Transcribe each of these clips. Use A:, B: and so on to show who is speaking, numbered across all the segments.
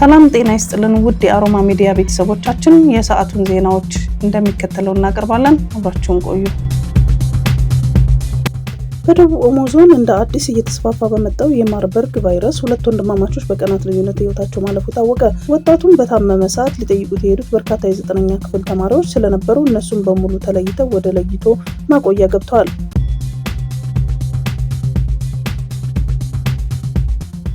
A: ሰላም ጤና ይስጥልን ውድ የአሮማ ሚዲያ ቤተሰቦቻችን፣ የሰዓቱን ዜናዎች እንደሚከተለው እናቀርባለን። አብራችሁን ቆዩ። በደቡብ ኦሞ ዞን እንደ አዲስ እየተስፋፋ በመጣው የማርበርግ ቫይረስ ሁለት ወንድማማቾች በቀናት ልዩነት ህይወታቸው ማለፉ ታወቀ። ወጣቱን በታመመ ሰዓት ሊጠይቁት የሄዱት በርካታ የ9ኛ ክፍል ተማሪዎች ስለነበሩ እነሱም በሙሉ ተለይተው ወደ ለይቶ ማቆያ ገብተዋል።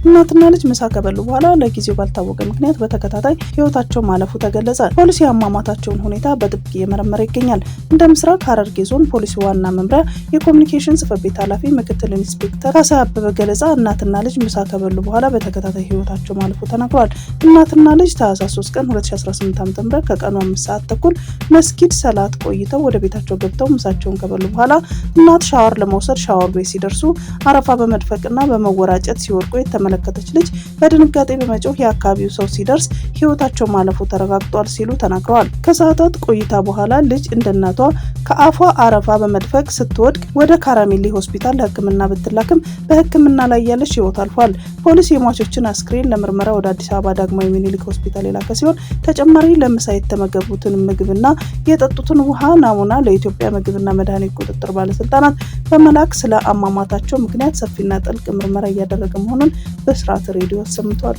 A: እናትና ልጅ ምሳ ከበሉ በኋላ ለጊዜው ባልታወቀ ምክንያት በተከታታይ ህይወታቸው ማለፉ ተገለጸ። ፖሊስ የአሟሟታቸውን ሁኔታ በጥብቅ እየመረመረ ይገኛል። እንደ ምስራቅ ሐረርጌ ዞን ፖሊስ ዋና መምሪያ የኮሚኒኬሽን ጽሕፈት ቤት ኃላፊ ምክትል ኢንስፔክተር ካሳይ አበበ ገለጻ እናትና ልጅ ምሳ ከበሉ በኋላ በተከታታይ ህይወታቸው ማለፉ ተናግረዋል። እናትና ልጅ ታህሳስ 3 ቀን 2018 ዓ.ም ከቀኑ 5 ሰዓት ተኩል መስጊድ ሰላት ቆይተው ወደ ቤታቸው ገብተው ምሳቸውን ከበሉ በኋላ እናት ሻወር ለመውሰድ ሻወር ቤት ሲደርሱ አረፋ በመድፈቅና በመወራጨት ሲወድቁ የተመለከተች ልጅ በድንጋጤ በመጮህ የአካባቢው ሰው ሲደርስ ህይወታቸው ማለፉ ተረጋግጧል ሲሉ ተናግረዋል። ከሰዓታት ቆይታ በኋላ ልጅ እንደናቷ ከአፏ አረፋ በመድፈቅ ስትወድቅ ወደ ካራሚሊ ሆስፒታል ለሕክምና ብትላክም በሕክምና ላይ ያለች ህይወት አልፏል። ፖሊስ የሟቾችን አስክሬን ለምርመራ ወደ አዲስ አበባ ዳግማዊ ምኒልክ ሆስፒታል የላከ ሲሆን ተጨማሪ ለምሳ የተመገቡትን ምግብና የጠጡትን ውሃ ናሙና ለኢትዮጵያ ምግብና መድኃኒት ቁጥጥር ባለስልጣናት በመላክ ስለ አሟሟታቸው ምክንያት ሰፊና ጥልቅ ምርመራ እያደረገ መሆኑን በስርዓት ሬዲዮ ሰምቷል።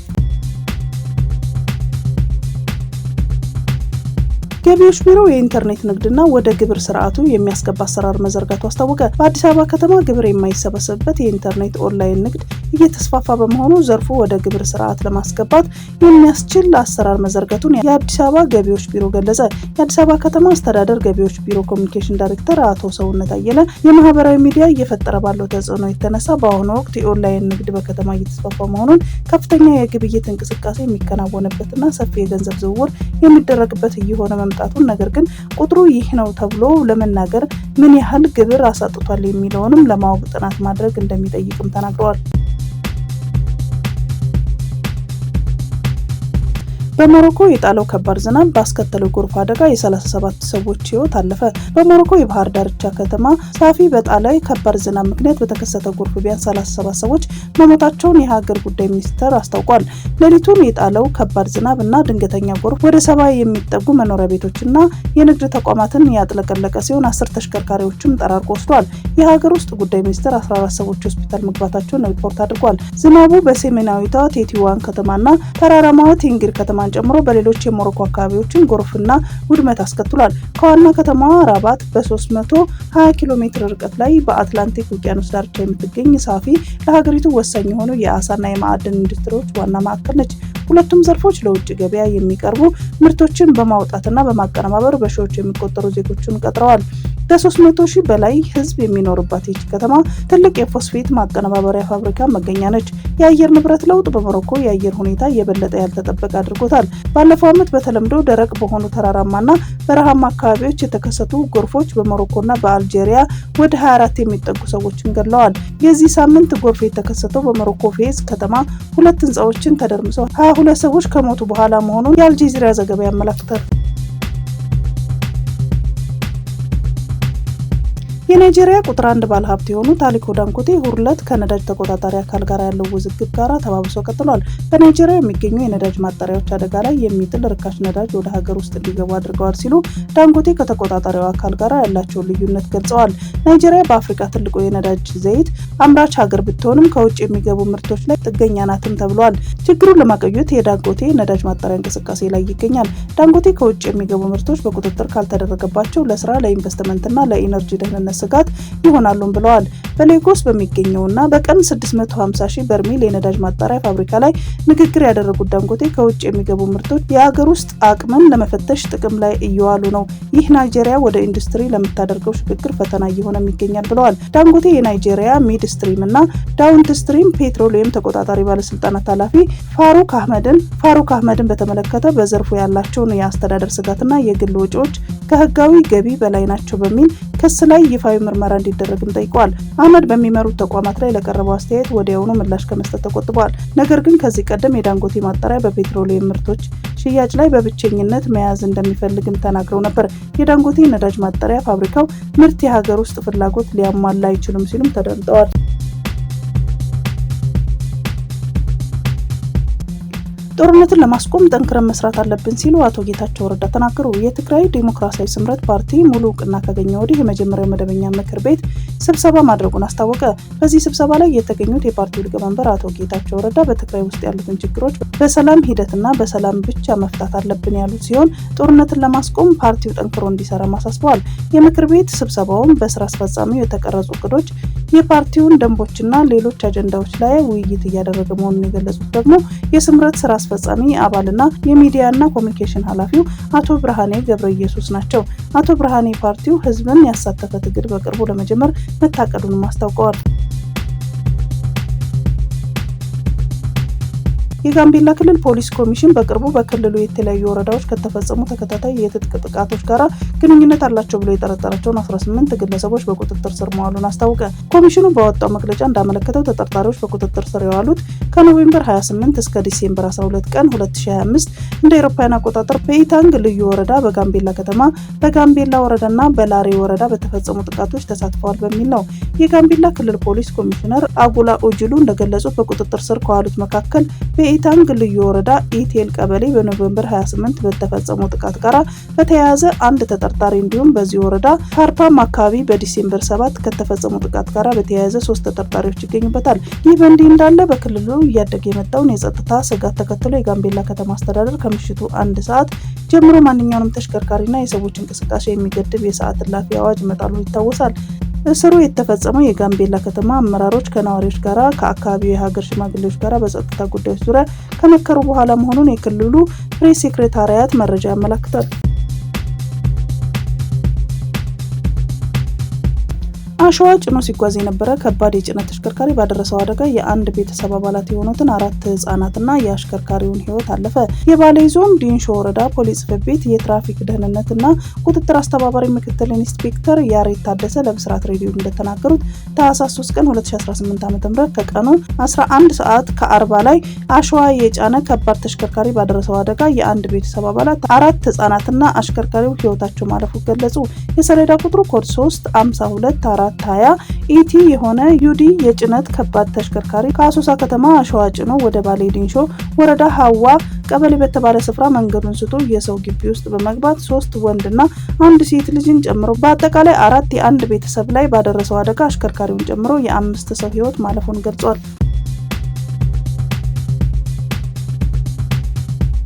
A: ገቢዎች ቢሮ የኢንተርኔት ንግድና ወደ ግብር ስርዓቱ የሚያስገባ አሰራር መዘርጋቱ አስታወቀ። በአዲስ አበባ ከተማ ግብር የማይሰበሰብበት የኢንተርኔት ኦንላይን ንግድ እየተስፋፋ በመሆኑ ዘርፉ ወደ ግብር ስርዓት ለማስገባት የሚያስችል አሰራር መዘርጋቱን የአዲስ አበባ ገቢዎች ቢሮ ገለጸ። የአዲስ አበባ ከተማ አስተዳደር ገቢዎች ቢሮ ኮሚኒኬሽን ዳይሬክተር አቶ ሰውነት አየለ የማህበራዊ ሚዲያ እየፈጠረ ባለው ተጽዕኖ የተነሳ በአሁኑ ወቅት የኦንላይን ንግድ በከተማ እየተስፋፋ መሆኑን፣ ከፍተኛ የግብይት እንቅስቃሴ የሚከናወንበትና ሰፊ የገንዘብ ዝውውር የሚደረግበት እየሆነ መምጣቱን፣ ነገር ግን ቁጥሩ ይህ ነው ተብሎ ለመናገር ምን ያህል ግብር አሳጥቷል የሚለውንም ለማወቅ ጥናት ማድረግ እንደሚጠይቅም ተናግረዋል። በሞሮኮ የጣለው ከባድ ዝናብ ባስከተለው ጎርፍ አደጋ የ37 ሰዎች ህይወት አለፈ። በሞሮኮ የባህር ዳርቻ ከተማ ሳፊ በጣለ ከባድ ዝናብ ምክንያት በተከሰተው ጎርፍ ቢያንስ 37 ሰዎች መሞታቸውን የሀገር ጉዳይ ሚኒስቴር አስታውቋል። ሌሊቱን የጣለው ከባድ ዝናብ እና ድንገተኛ ጎርፍ ወደ 70 የሚጠጉ መኖሪያ ቤቶችና የንግድ ተቋማትን ያጥለቀለቀ ሲሆን 10 ተሽከርካሪዎችም ጠራርጎ ወስዷል። የሀገር ውስጥ ጉዳይ ሚኒስቴር 14 ሰዎች ሆስፒታል መግባታቸውን ሪፖርት አድርጓል። ዝናቡ በሰሜናዊቷ ቴቲዋን ከተማና ተራራማዋ ቴንጊር ከተማ ጨምሮ በሌሎች የሞሮኮ አካባቢዎችን ጎርፍና ውድመት አስከትሏል። ከዋና ከተማዋ ራባት በ320 ኪሎ ሜትር ርቀት ላይ በአትላንቲክ ውቅያኖስ ዳርቻ የምትገኝ ሳፊ ለሀገሪቱ ወሳኝ የሆኑ የአሳና የማዕድን ኢንዱስትሪዎች ዋና ማዕከል ነች። ሁለቱም ዘርፎች ለውጭ ገበያ የሚቀርቡ ምርቶችን በማውጣትና በማቀነባበር በሺዎች የሚቆጠሩ ዜጎችን ቀጥረዋል። ከ300 ሺህ በላይ ህዝብ የሚኖርባት ይህች ከተማ ትልቅ የፎስፌት ማቀነባበሪያ ፋብሪካ መገኛ ነች። የአየር ንብረት ለውጥ በሞሮኮ የአየር ሁኔታ የበለጠ ያልተጠበቀ አድርጎታል። ባለፈው ዓመት በተለምዶ ደረቅ በሆኑ ተራራማና በረሃማ አካባቢዎች የተከሰቱ ጎርፎች በሞሮኮና በአልጄሪያ ወደ 24 የሚጠጉ ሰዎችን ገድለዋል። የዚህ ሳምንት ጎርፍ የተከሰተው በሞሮኮ ፌዝ ከተማ 2 ህንፃዎችን ተደርምሰው 22 ሰዎች ከሞቱ በኋላ መሆኑን የአልጀዚራ ዘገባ ያመለክታል። የናይጄሪያ ቁጥር 1 ባለሀብት የሆኑት አሊኮ ዳንጎቴ ሁርለት ከነዳጅ ተቆጣጣሪ አካል ጋር ያለው ውዝግብ ጋር ተባብሶ ቀጥሏል። በናይጄሪያ የሚገኙ የነዳጅ ማጣሪያዎች አደጋ ላይ የሚጥል ርካሽ ነዳጅ ወደ ሀገር ውስጥ እንዲገቡ አድርገዋል ሲሉ ዳንጎቴ ከተቆጣጣሪው አካል ጋር ያላቸውን ልዩነት ገልጸዋል። ናይጄሪያ በአፍሪካ ትልቁ የነዳጅ ዘይት አምራች ሀገር ብትሆንም ከውጭ የሚገቡ ምርቶች ላይ ጥገኛ ናትም ተብሏል። ችግሩን ለማቆየት የዳንጎቴ ነዳጅ ማጣሪያ እንቅስቃሴ ላይ ይገኛል። ዳንጎቴ ከውጭ የሚገቡ ምርቶች በቁጥጥር ካልተደረገባቸው ለስራ ለኢንቨስትመንትና ለኢነርጂ ደህንነት ስጋት ይሆናሉም ብለዋል። በሌጎስ በሚገኘውና በቀን 650 ሺህ በርሜል የነዳጅ ማጣሪያ ፋብሪካ ላይ ንግግር ያደረጉት ዳንጎቴ ከውጭ የሚገቡ ምርቶች የሀገር ውስጥ አቅምን ለመፈተሽ ጥቅም ላይ እየዋሉ ነው። ይህ ናይጄሪያ ወደ ኢንዱስትሪ ለምታደርገው ሽግግር ፈተና እየሆነም ይገኛል ብለዋል። ዳንጎቴ የናይጄሪያ ሚድ ስትሪም እና ዳውንት ስትሪም ፔትሮሊየም ተቆጣጣሪ ባለስልጣናት ኃላፊ ፋሩክ አህመድን በተመለከተ በዘርፉ ያላቸውን የአስተዳደር ስጋትና የግል ወጪዎች ከህጋዊ ገቢ በላይ ናቸው በሚል ክስ ላይ ይፋዊ ምርመራ እንዲደረግም ጠይቀዋል። አህመድ በሚመሩት ተቋማት ላይ ለቀረበው አስተያየት ወዲያውኑ ምላሽ ከመስጠት ተቆጥበዋል። ነገር ግን ከዚህ ቀደም የዳንጎቴ ማጣሪያ በፔትሮሊየም ምርቶች ሽያጭ ላይ በብቸኝነት መያዝ እንደሚፈልግም ተናግረው ነበር። የዳንጎቴ ነዳጅ ማጣሪያ ፋብሪካው ምርት የሀገር ውስጥ ፍላጎት ሊያሟላ አይችልም ሲሉም ተደምጠዋል። ጦርነትን ለማስቆም ጠንክረን መስራት አለብን ሲሉ አቶ ጌታቸው ረዳ ተናገሩ። የትግራይ ዲሞክራሲያዊ ስምረት ፓርቲ ሙሉ እውቅና ካገኘ ወዲህ የመጀመሪያው መደበኛ ምክር ቤት ስብሰባ ማድረጉን አስታወቀ። በዚህ ስብሰባ ላይ የተገኙት የፓርቲው ሊቀመንበር አቶ ጌታቸው ረዳ በትግራይ ውስጥ ያሉትን ችግሮች በሰላም ሂደትና በሰላም ብቻ መፍታት አለብን ያሉት ሲሆን ጦርነትን ለማስቆም ፓርቲው ጠንክሮ እንዲሰራ አሳስበዋል። የምክር ቤት ስብሰባውን በስራ አስፈጻሚው የተቀረጹ እቅዶች፣ የፓርቲውን ደንቦችና ሌሎች አጀንዳዎች ላይ ውይይት እያደረገ መሆኑን የገለጹት ደግሞ የስምረት ስራ አስፈጻሚ አባልና የሚዲያና ኮሚኒኬሽን ኃላፊው አቶ ብርሃኔ ገብረ ኢየሱስ ናቸው። አቶ ብርሃኔ ፓርቲው ህዝብን ያሳተፈ ትግል በቅርቡ ለመጀመር መታቀዱንም አስታውቀዋል። የጋምቤላ ክልል ፖሊስ ኮሚሽን በቅርቡ በክልሉ የተለያዩ ወረዳዎች ከተፈጸሙ ተከታታይ የትጥቅ ጥቃቶች ጋር ግንኙነት አላቸው ብሎ የጠረጠራቸውን 18 ግለሰቦች በቁጥጥር ስር መዋሉን አስታወቀ። ኮሚሽኑ ባወጣው መግለጫ እንዳመለከተው ተጠርጣሪዎች በቁጥጥር ስር የዋሉት ከኖቬምበር 28 እስከ ዲሴምበር 12 ቀን 2025 እንደ አውሮፓውያን አቆጣጠር በኢታንግ ልዩ ወረዳ፣ በጋምቤላ ከተማ፣ በጋምቤላ ወረዳና በላሬ ወረዳ በተፈጸሙ ጥቃቶች ተሳትፈዋል በሚል ነው። የጋምቤላ ክልል ፖሊስ ኮሚሽነር አጉላ ኦጅሉ እንደገለጹት በቁጥጥር ስር ከዋሉት መካከል በኢታንግ ልዩ ወረዳ ኢቴል ቀበሌ በኖቬምበር 28 በተፈጸመው ጥቃት ጋር በተያያዘ አንድ ተጠርጣሪ እንዲሁም በዚህ ወረዳ ካርፓም አካባቢ በዲሴምበር 7 ከተፈጸመው ጥቃት ጋር በተያያዘ 3 ተጠርጣሪዎች ይገኙበታል። ይህ በእንዲህ እንዳለ በክልሉ እያደገ የመጣውን የጸጥታ ስጋት ተከትሎ የጋምቤላ ከተማ አስተዳደር ከምሽቱ 1 ሰዓት ጀምሮ ማንኛውንም ተሽከርካሪና የሰዎች እንቅስቃሴ የሚገድብ የሰዓት እላፊ አዋጅ መጣሉ ይታወሳል። እስሩ የተፈጸመው የጋምቤላ ከተማ አመራሮች ከነዋሪዎች ጋር ከአካባቢው የሀገር ሽማግሌዎች ጋር በጸጥታ ጉዳዮች ዙሪያ ከመከሩ በኋላ መሆኑን የክልሉ ፕሬስ ሴክሬታሪያት መረጃ ያመለክታል። አሸዋ ጭኖ ሲጓዝ የነበረ ከባድ የጭነት ተሽከርካሪ ባደረሰው አደጋ የአንድ ቤተሰብ አባላት የሆኑትን 4 ህጻናትና የአሽከርካሪውን ህይወት አለፈ። የባሌ ዞን ዲንሾ ወረዳ ፖሊስ ጽሕፈት ቤት የትራፊክ ደህንነትና ቁጥጥር አስተባባሪ ምክትል ኢንስፔክተር ያሬት ታደሰ ለብስራት ሬዲዮ እንደተናገሩት ታህሳስ 3 ቀን 2018 ዓ.ም ከቀኑ 11 ሰዓት ከ40 ላይ አሸዋ የጫነ ከባድ ተሽከርካሪ ባደረሰው አደጋ የአንድ ቤተሰብ አባላት 4 ህጻናትና አሽከርካሪው ህይወታቸው ማለፉ ገለጹ። የሰሌዳ ቁጥሩ ኮድ 352 20 ኢቲ የሆነ ዩዲ የጭነት ከባድ ተሽከርካሪ ከአሶሳ ከተማ አሸዋ ጭኖ ወደ ባሌ ዲንሾ ወረዳ ሀዋ ቀበሌ በተባለ ስፍራ መንገዱን ስቶ የሰው ግቢ ውስጥ በመግባት 3 ወንድና 1 ሴት ልጅን ጨምሮ በአጠቃላይ 4 የአንድ ቤተሰብ ላይ ባደረሰው አደጋ አሽከርካሪውን ጨምሮ የ5 ሰው ህይወት ማለፉን ገልጿል።